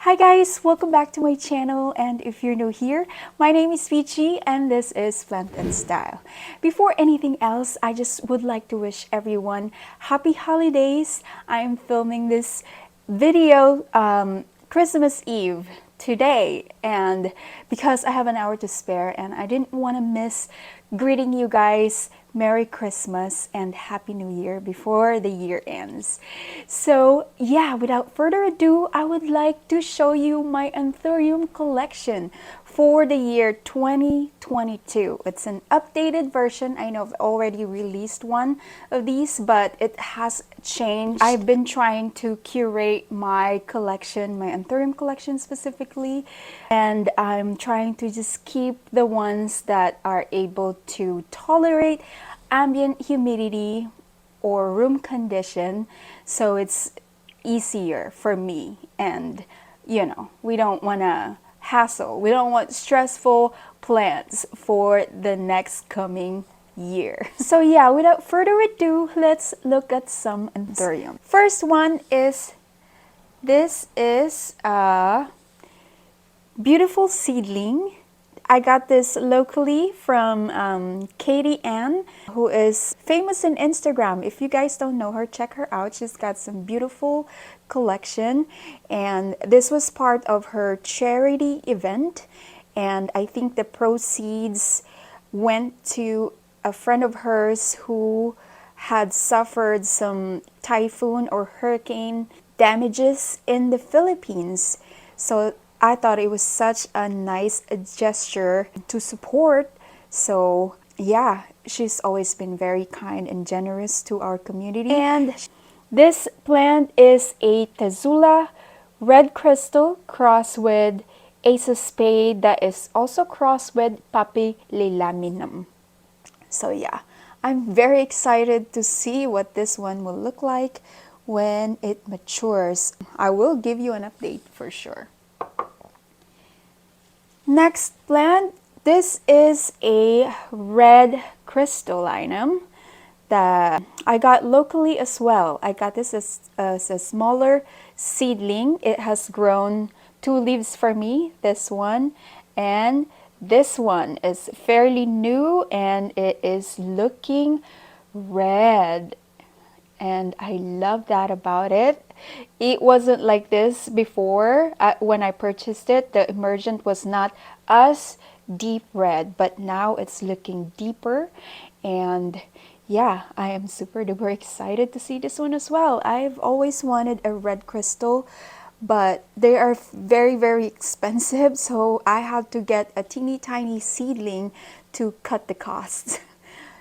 Hi guys, welcome back to my channel, and if you're new here, my name is Vici and this is Plant and Style. Before anything else, I just would like to wish everyone happy holidays. I am filming this video Christmas Eve today, and because I have an hour to spare and I didn't want to miss greeting you guys Merry Christmas and Happy New Year before the year ends. So yeah, without further ado, I would like to show you my Anthurium collection for the year 2022. It's an updated version. I know I've already released one of these, but it has changed. I've been trying to curate my collection, my Anthurium collection specifically, and I'm trying to just keep the ones that are able to tolerate ambient humidity or room condition, so it's easier for me. And you know, we don't want to hassle, we don't want stressful plants for the next coming year. So yeah, without further ado, let's look at some Anthurium. First one is, this is a beautiful seedling. I got this locally from Katie Ann, who is famous in Instagram. If you guys don't know her, check her out. She's got some beautiful collection, and this was part of her charity event, and I think the proceeds went to a friend of hers who had suffered some typhoon or hurricane damages in the Philippines. So I thought it was such a nice gesture to support. So yeah, she's always been very kind and generous to our community. And this plant is a Tazula red crystal crossed with Ace of Spade that is also crossed with Papillilaminum. So yeah, I'm very excited to see what this one will look like when it matures. I will give you an update for sure. Next plant, this is a red crystallinum that I got locally as well. I got this as a smaller seedling. It has grown 2 leaves for me, this one, and this one is fairly new and it is looking red. And I love that about it. It wasn't like this before. When I purchased it, the emergent was not as deep red, but now it's looking deeper. And yeah, I am super duper excited to see this one as well. I've always wanted a red crystal, but they are very, very expensive, so I had to get a teeny tiny seedling to cut the costs.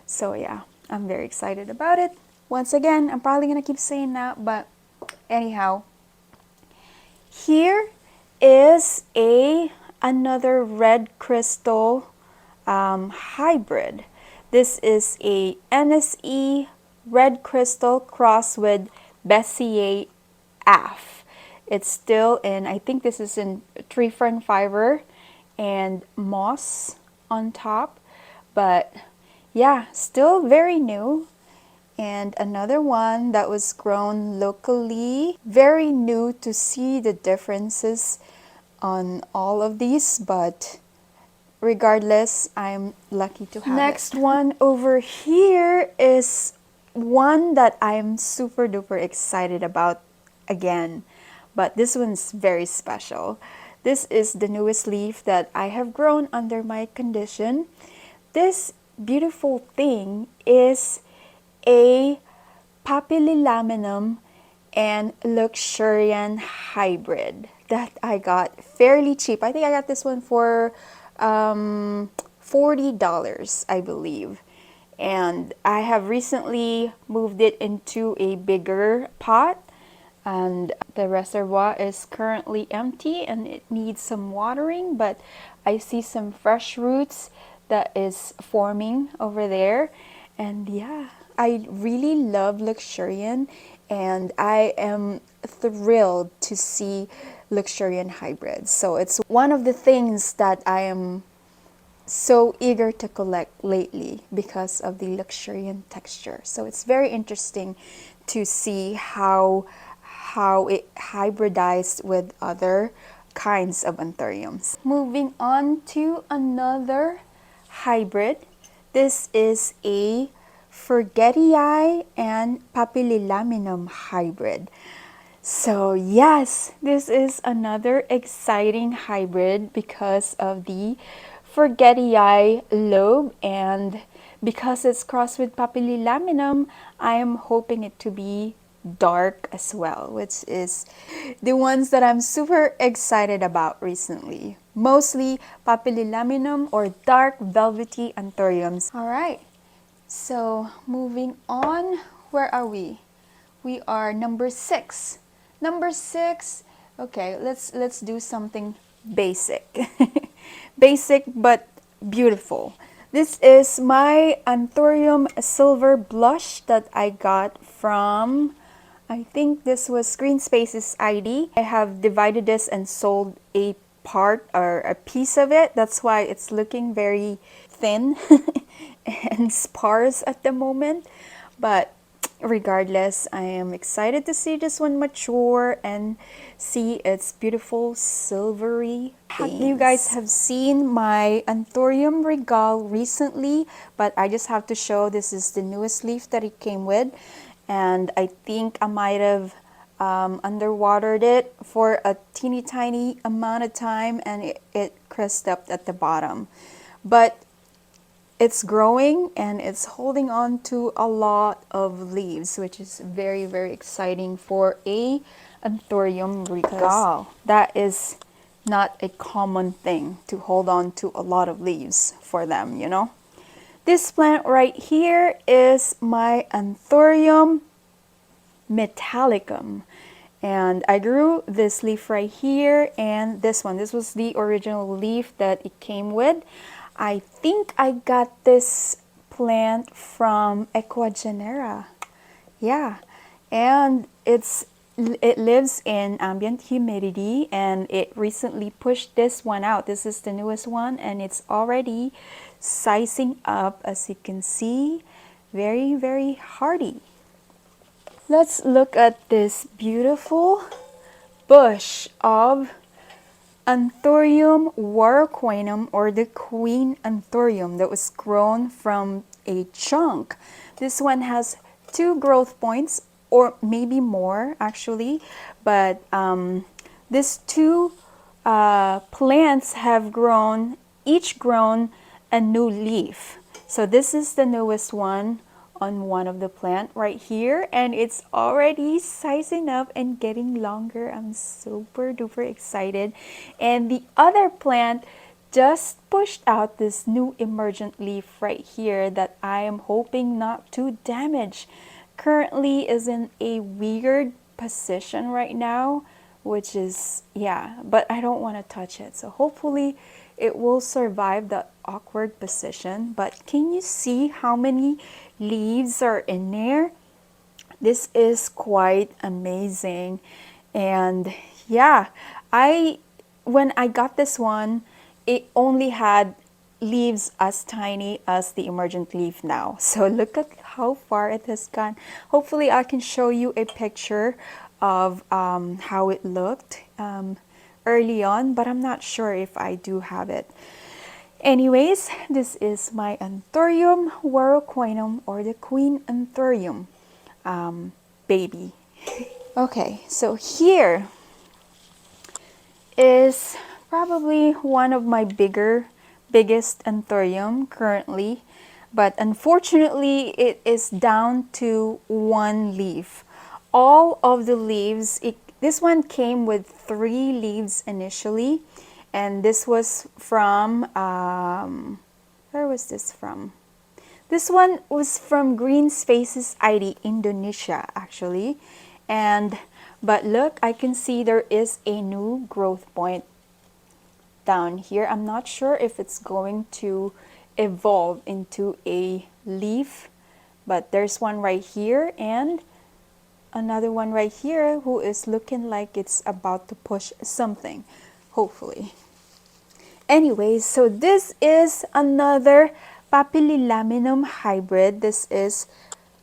So yeah, I'm very excited about it. Once again, I'm probably gonna keep saying that, but anyhow, here is another red crystal hybrid. This is a NSE red crystal crossed with Besseae Aff. It's still in, I think this is in tree fern fiber and moss on top, but yeah, still very new. And another one that was grown locally. Very new to see the differences on all of these, but regardless, I'm lucky to have it. Next one over here is one that I'm super duper excited about again, but this one's very special. This is the newest leaf that I have grown under my condition. This beautiful thing is a Papillilaminum and Luxurian hybrid that I got fairly cheap. I think I got this one for $40, I believe. And I have recently moved it into a bigger pot, and the reservoir is currently empty and it needs some watering, but I see some fresh roots that is forming over there. And yeah, I really love Luxurian, and I am thrilled to see Luxurian hybrids. So it's one of the things that I am so eager to collect lately because of the Luxurian texture. So it's very interesting to see how how it hybridized with other kinds of anthuriums. Moving on to another hybrid. This is a Forgetii and Papillilaminum hybrid. So yes, this is another exciting hybrid because of the Forgetii lobe, and because it's crossed with Papillilaminum, I am hoping it to be dark as well, which is the ones that I'm super excited about recently. Mostly Papillilaminum or dark velvety anthuriums. Alright, so moving on, where are we? We are number 6. Number 6, okay, let's do something basic. Basic but beautiful. This is my Anthurium Silver Blush that I got from, I think this was Green Spaces ID. I have divided this and sold a part or a piece of it. That's why it's looking very thin and sparse at the moment. But regardless, I am excited to see this one mature and see its beautiful silvery veins. You guys have seen my Anthurium Regale recently, but I just have to show this is the newest leaf that it came with. And I think I might have underwatered it for a teeny tiny amount of time, and it crisped up at the bottom. But it's growing and it's holding on to a lot of leaves, which is very, very exciting for a Anthurium Regale. That is not a common thing to hold on to a lot of leaves for them, you know. This plant right here is my Anthurium Metallicum. And I grew this leaf right here and this one. This was the original leaf that it came with. I think I got this plant from Ecuagenera. Yeah, and it lives in ambient humidity, and it recently pushed this one out. This is the newest one, and it's already sizing up, as you can see. Very, very hardy. Let's look at this beautiful bush of Anthurium Warocqueanum, or the queen Anthurium, that was grown from a chunk. This one has 2 growth points, or maybe more actually, but these 2 plants have each grown a new leaf. So this is the newest one on one of the plant right here, and it's already sizing up and getting longer. I'm super duper excited. And the other plant just pushed out this new emergent leaf right here that I am hoping not to damage. Currently is in a weird position right now, which is, yeah, but I don't want to touch it. So hopefully it will survive the awkward position. But can you see how many leaves are in there? This is quite amazing. And yeah, when I got this one, it only had leaves as tiny as the emergent leaf now. So look at how far it has gone. Hopefully I can show you a picture of how it looked early on, but I'm not sure if I do have it. Anyways, this is my Anthurium Warocqueanum, or the queen Anthurium baby. Okay, so here is probably one of my biggest Anthurium currently, but unfortunately it is down to 1 leaf. All of the leaves, this one came with 3 leaves initially, and this was from, where was this from? This one was from Green Spaces ID, Indonesia actually. But look, I can see there is a new growth point down here. I'm not sure if it's going to evolve into a leaf, but there's one right here and another one right here who is looking like it's about to push something, hopefully. Anyways, so this is another Papillilaminum hybrid. This is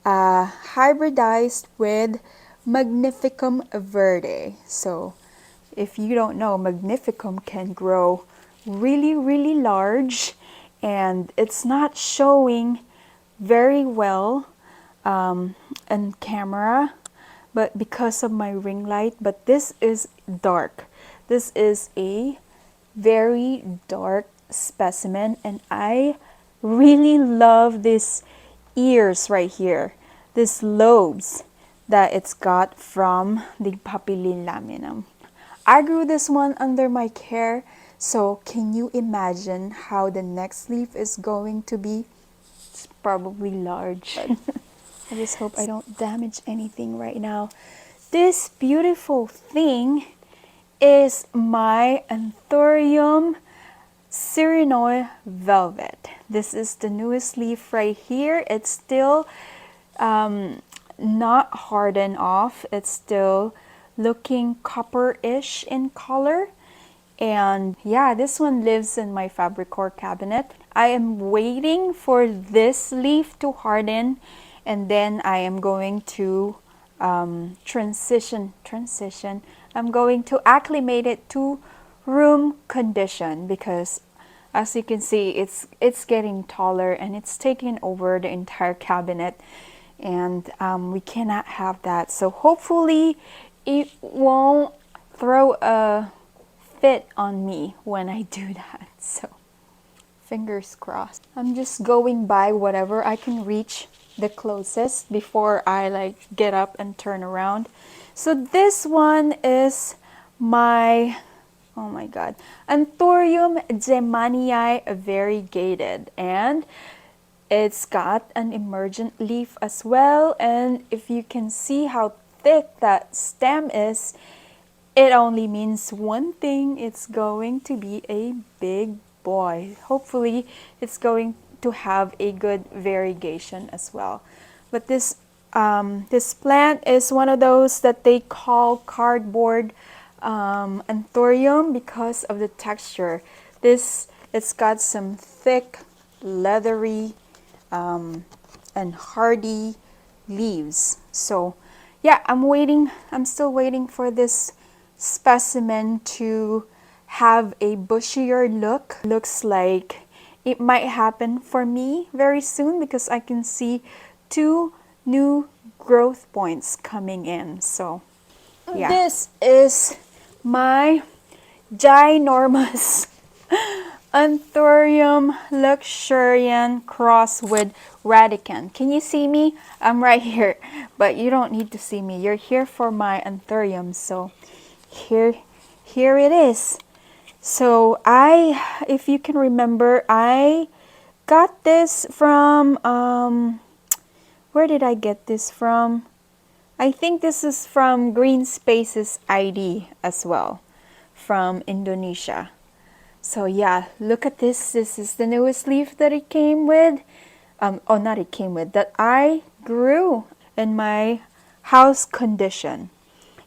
hybridized with Magnificum Verde. So if you don't know, Magnificum can grow really large, and it's not showing very well on camera, but because of my ring light. But this is dark. This is a very dark specimen, and I really love these ears right here, these lobes that it's got from the Papillilaminum. I grew this one under my care, so can you imagine how the next leaf is going to be? It's probably large. I just hope I don't damage anything right now. This beautiful thing is my Anthurium Cirinoi Velvet. This is the newest leaf right here. It's still not hardened off. It's still looking copper-ish in color. And yeah, this one lives in my Fabricor cabinet. I am waiting for this leaf to harden, and then I am going to transition. I'm going to acclimate it to room condition, because as you can see, it's getting taller and it's taking over the entire cabinet, and we cannot have that. So hopefully it won't throw a fit on me when I do that. So fingers crossed. I'm just going by whatever I can reach the closest before I get up and turn around. So this one is my, oh my god, Anthurium Jenmanii Variegated, and it's got an emergent leaf as well. And if you can see how thick that stem is, it only means one thing: it's going to be a big boy. Hopefully it's going to have a good variegation as well. But this plant is one of those that they call cardboard Anthurium because of the texture. It's got some thick, leathery, and hardy leaves. So yeah, I'm still waiting for this specimen to have a bushier look. Looks like it might happen for me very soon, because I can see 2 new growth points coming in. So yeah, this is my ginormous Anthurium Luxurian cross with radican. Can you see me? I'm right here, but you don't need to see me. You're here for my Anthurium. So here it is. So if you can remember, I got this from, where did I get this from? I think this is from Green Spaces ID as well, from Indonesia. So yeah, look at this. This is the newest leaf that it came with. That I grew in my house condition.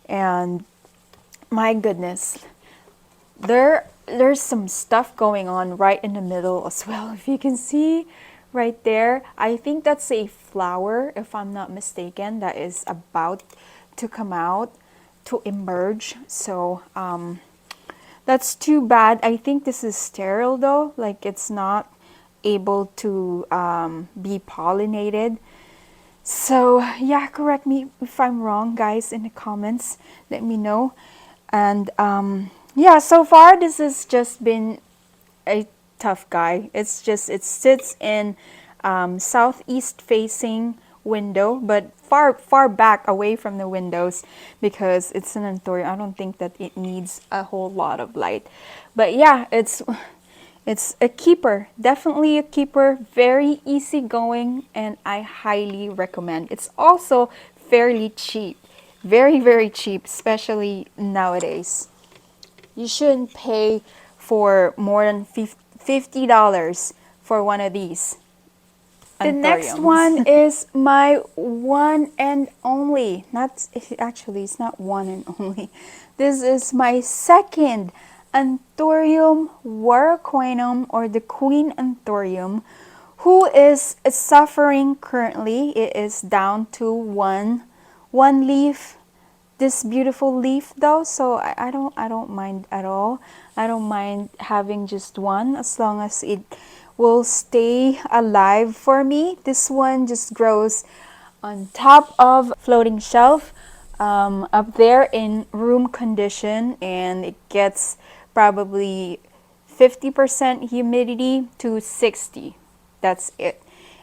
And my goodness, there's some stuff going on right in the middle as well. If you can see right there, I think that's a flower, if I'm not mistaken, that is about to come out, to emerge. So that's too bad. I think this is sterile though, like it's not able to be pollinated. So yeah, correct me if I'm wrong, guys, in the comments. Let me know. And yeah, so far this has just been a tough guy. It sits in southeast facing window, but far back away from the windows, because it's an Anthurium. I don't think that it needs a whole lot of light. But yeah, it's a keeper, definitely a keeper, very easygoing, and I highly recommend. It's also fairly cheap, very cheap, especially nowadays. You shouldn't pay for more than $50 for one of these Anthuriums. The next one is my one and only, it's not one and only. This is my second Anthurium Warocqueanum, or the Queen Anthurium, who is suffering currently. It is down to one leaf this beautiful leaf though, so I don't mind at all. I don't mind having just one as long as it will stay alive for me. This one just grows on top of floating shelf up there in room condition, and it gets probably 50% humidity to 60. That's it.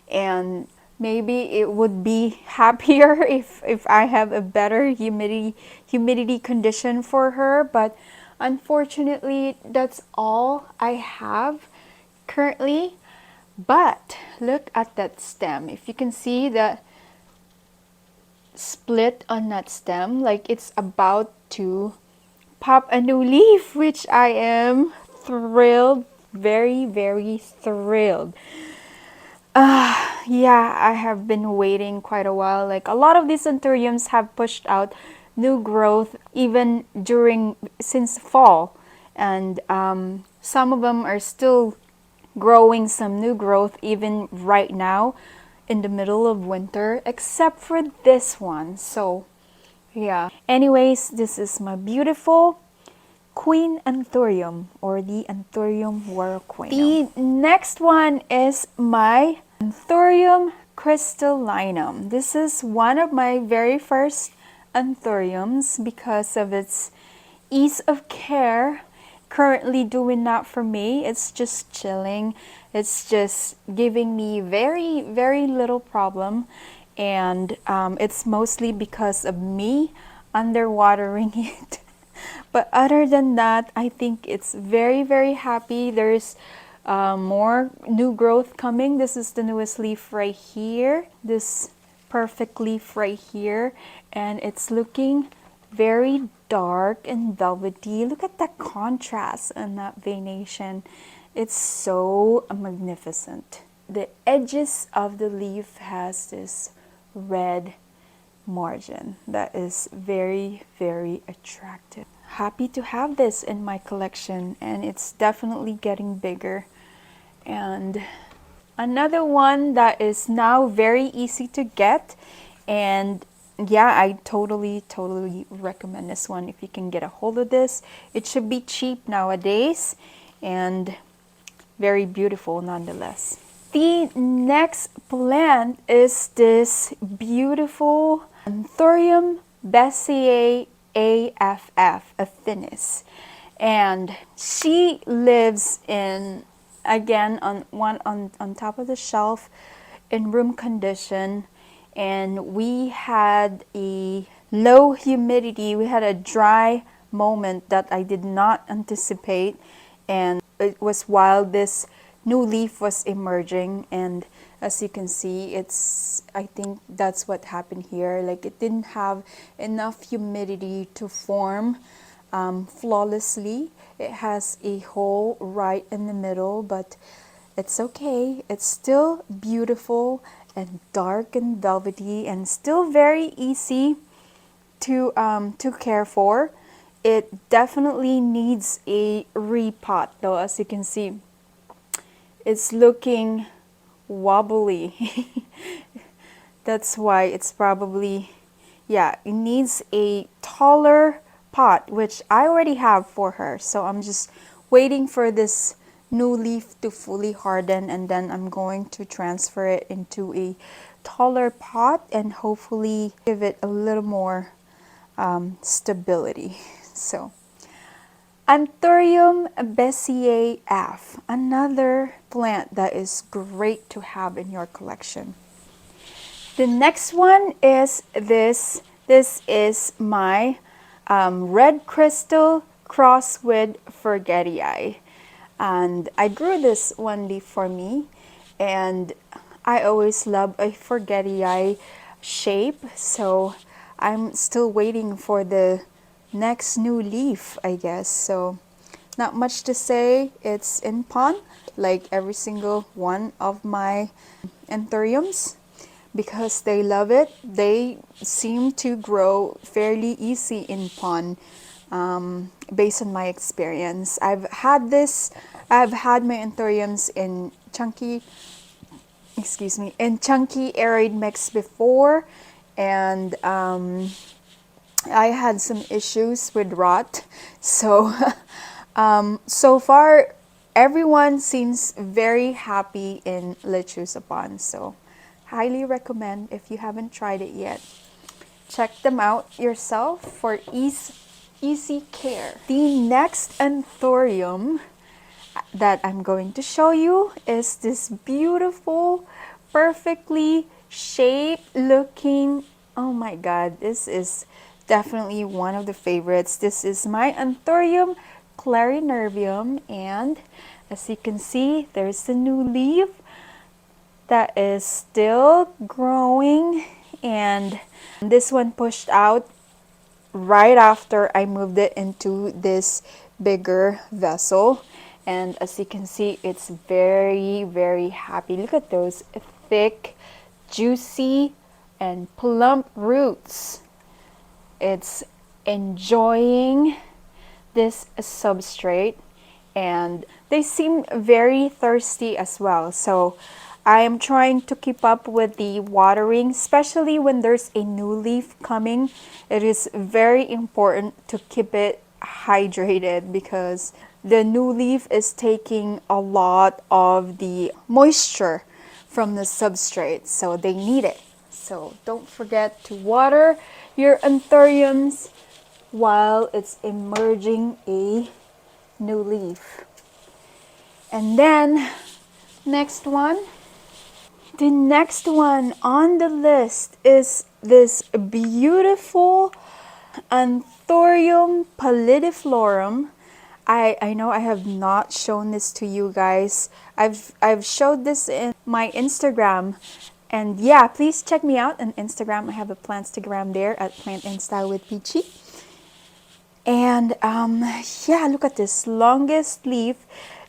And maybe it would be happier if I have a better humidity condition for her, but unfortunately that's all I have currently. But look at that stem. If you can see the split on that stem, like it's about to pop a new leaf, which I am thrilled, very, very thrilled. Yeah, I have been waiting quite a while. Like a lot of these anthuriums have pushed out new growth even since fall, and some of them are still growing some new growth even right now in the middle of winter, except for this one. So yeah. Anyways, this is my beautiful Queen Anthurium, or the Anthurium Warocqueanum. The next one is my Anthurium Crystallinum. This is one of my very first Anthuriums because of its ease of care. Currently doing that for me. It's just chilling. It's just giving me very, very little problem. And it's mostly because of me underwatering it. But other than that, I think it's very, very happy. There's more new growth coming. This is the newest leaf right here. This perfect leaf right here. And it's looking very dark and velvety. Look at that contrast and that veination. It's so magnificent. The edges of the leaf has this red margin that is very, very attractive. Happy to have this in my collection, and it's definitely getting bigger. And another one that is now very easy to get, and yeah, I totally recommend this one if you can get a hold of this. It should be cheap nowadays and very beautiful nonetheless. The next plant is this beautiful Anthurium Besseae Aff, affinis, and she lives in, again, on top of the shelf in room condition. And we had a low humidity. We had a dry moment that I did not anticipate, and it was while this new leaf was emerging. And as you can see, I think that's what happened here. Like, it didn't have enough humidity to form flawlessly. It has a hole right in the middle, but it's okay. It's still beautiful and dark and velvety, and still very easy to care for. It definitely needs a repot though. As you can see, it's looking wobbly. That's why it's probably, yeah, it needs a taller pot, which I already have for her. So I'm just waiting for this new leaf to fully harden, and then I'm going to transfer it into a taller pot and hopefully give it a little more stability. So Anthurium Besseae Aff, another plant that is great to have in your collection. The next one is this. This is my red crystal crossed with Forgetii. And I grew this one leaf for me, and I always love a Forgetii shape, so I'm still waiting for the next new leaf, I guess. So not much to say. It's in pon, like every single one of my anthuriums, because they love it. They seem to grow fairly easy in pon. Based on my experience, I've had my anthuriums in chunky arid mix before, and I had some issues with rot. So, so far, everyone seems very happy in Lechuza Pond. So, highly recommend if you haven't tried it yet. Check them out yourself for easy care. The next Anthurium that I'm going to show you is this beautiful, perfectly shaped looking, oh my god, this is definitely one of the favorites. This is my Anthurium Clarinervium, and as you can see, there's the new leaf that is still growing, and this one pushed out right after I moved it into this bigger vessel. And as you can see, it's very happy. Look at those thick, juicy, and plump roots. It's enjoying this substrate, and they seem very thirsty as well. So I am trying to keep up with the watering, especially when there's a new leaf coming. It is very important to keep it hydrated because the new leaf is taking a lot of the moisture from the substrate, so they need it. So don't forget to water your anthuriums while it's emerging a new leaf. And then next one. The next one on the list is this beautiful Anthurium pallidiflorum. I know I have not shown this to you guys. I've showed this in my Instagram. And yeah, please check me out on Instagram. I have a Plantstagram there at Plant and Style with Peachy. And yeah, look at this longest leaf.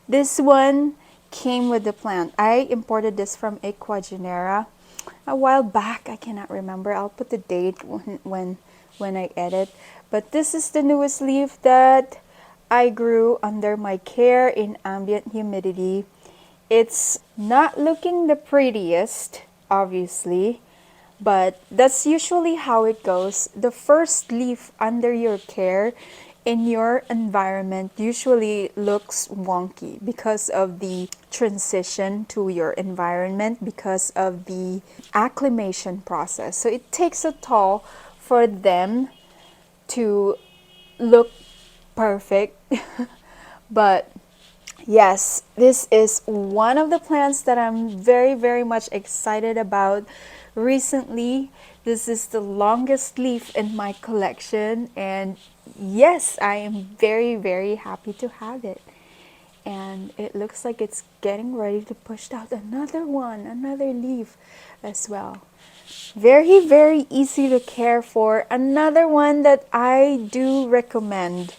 This one came with the plant. I imported this from Ecuagenera a while back. I cannot remember. I'll put the date when I edit. But this is the newest leaf that I grew under my care in ambient humidity. It's not looking the prettiest, obviously, but that's usually how it goes. The first leaf under your care in your environment usually looks wonky because of the transition to your environment, because of the acclimation process. So it takes a toll for them to look perfect. But yes, this is one of the plants that I'm very much excited about recently. This is the longest leaf in my collection, and yes, I am very happy to have it. And it looks like it's getting ready to push out another leaf as well. Very easy to care for. Another one that I do recommend.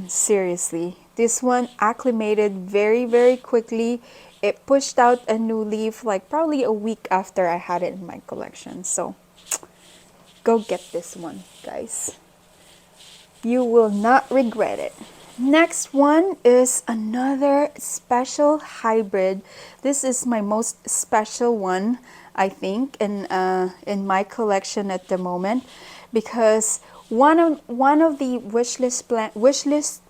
Seriously, this one acclimated very quickly. It pushed out a new leaf like probably a week after I had it in my collection. So go get this one, guys. You will not regret it. Next one is another special hybrid. This is my most special one, I think, in my collection at the moment, because one of the wish list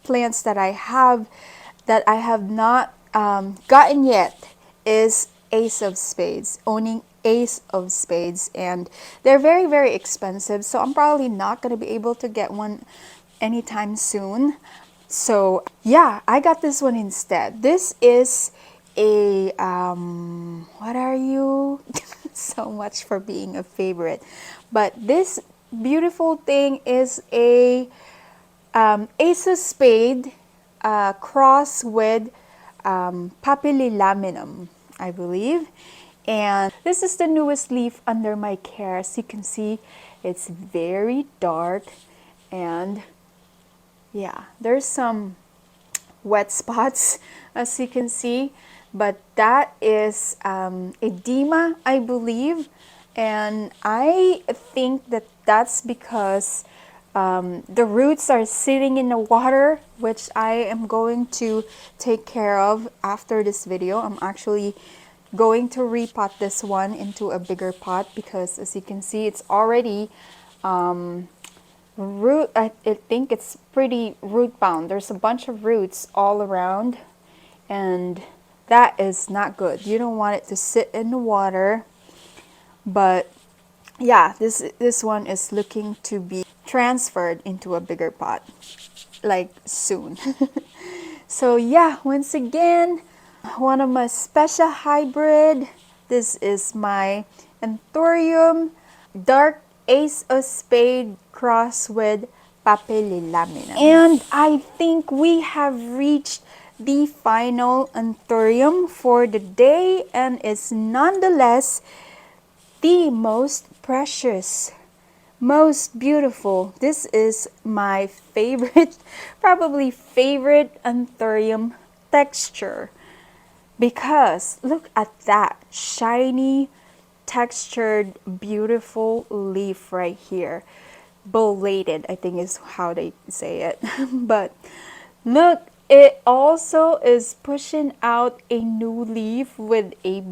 plants that I have not gotten yet is Ace of Spades, owning Ace of Spades, and they're very expensive, so I'm probably not going to be able to get one anytime soon. So yeah, I got this one instead. This is a what are you? So much for being a favorite. But this beautiful thing is a Ace of Spade cross with Papillilaminum, I believe. And this is the newest leaf under my care. As you can see, it's very dark, and yeah, there's some wet spots, as you can see, but that is edema, I believe, and I think that that's because the roots are sitting in the water, which I am going to take care of after this video. I'm actually going to repot this one into a bigger pot because, as you can see, it's already root. I think it's pretty root bound. There's a bunch of roots all around, and that is not good. You don't want it to sit in the water. But yeah, this one is looking to be transferred into a bigger pot, like soon. So yeah, once again, one of my special hybrid. This is my Anthurium Dark Ace of Spade cross with Papillilaminum. And I think we have reached the final Anthurium for the day, and it's nonetheless the most precious, most beautiful. This is my favorite, probably favorite Anthurium texture, because look at that shiny, textured, beautiful leaf right here. Belated, I think is how they say it. But look, it also is pushing out a new leaf with a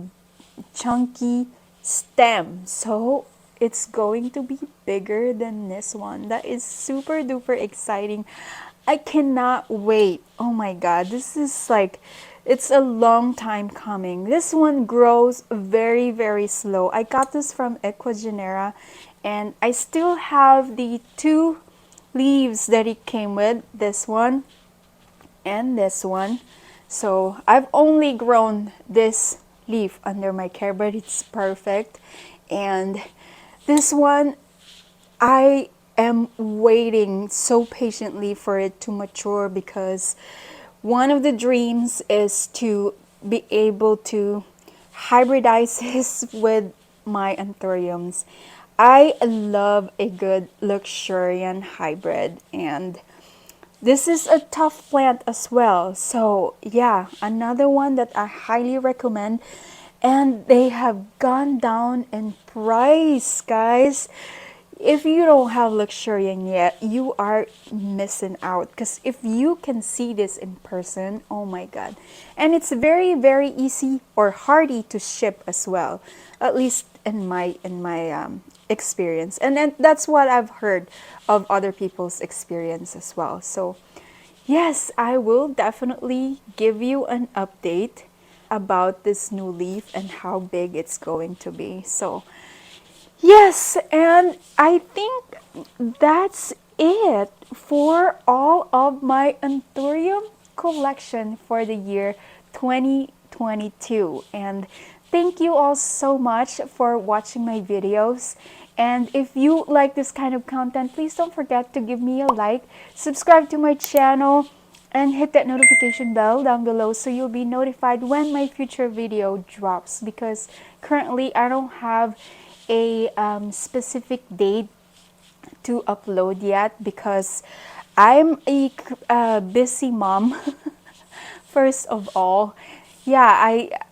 chunky stem, so it's going to be bigger than this one. That is super duper exciting. I cannot wait. Oh my god, this is like, it's a long time coming. This one grows very, very slow. I got this from Equagenera, and I still have the two leaves that it came with, this one and this one. So I've only grown this leaf under my care, but it's perfect. And this one, I am waiting so patiently for it to mature, because one of the dreams is to be able to hybridize this with my anthuriums. I love a good Luxurian hybrid, and this is a tough plant as well. So yeah, another one that I highly recommend. And they have gone down in price, guys. If you don't have Luxurian yet, you are missing out. Because if you can see this in person, oh my god. And it's very, very easy or hardy to ship as well. At least in my experience. And then that's what I've heard of other people's experience as well. So yes, I will definitely give you an update about this new leaf and how big it's going to be. So yes, and I think that's it for all of my Anthurium collection for the year 2022. And thank you all so much for watching my videos. And if you like this kind of content, please don't forget to give me a like, subscribe to my channel, and hit that notification bell down below so you'll be notified when my future video drops, because currently I don't have a specific date to upload yet, because I'm a busy mom. First of all, yeah,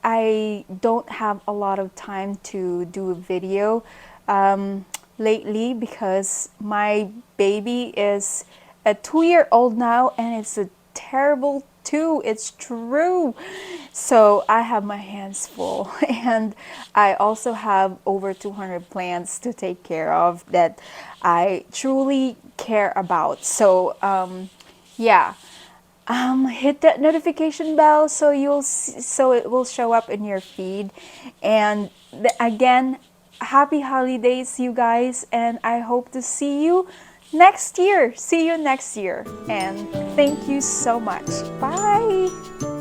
I don't have a lot of time to do a video lately, because my baby is a 2-year-old now, and it's a terrible too. It's true. So I have my hands full, and I also have over 200 plants to take care of that I truly care about. So yeah, hit that notification bell so so it will show up in your feed. And again, happy holidays, you guys, and I hope to see you next year. See you next year, and thank you so much. Bye.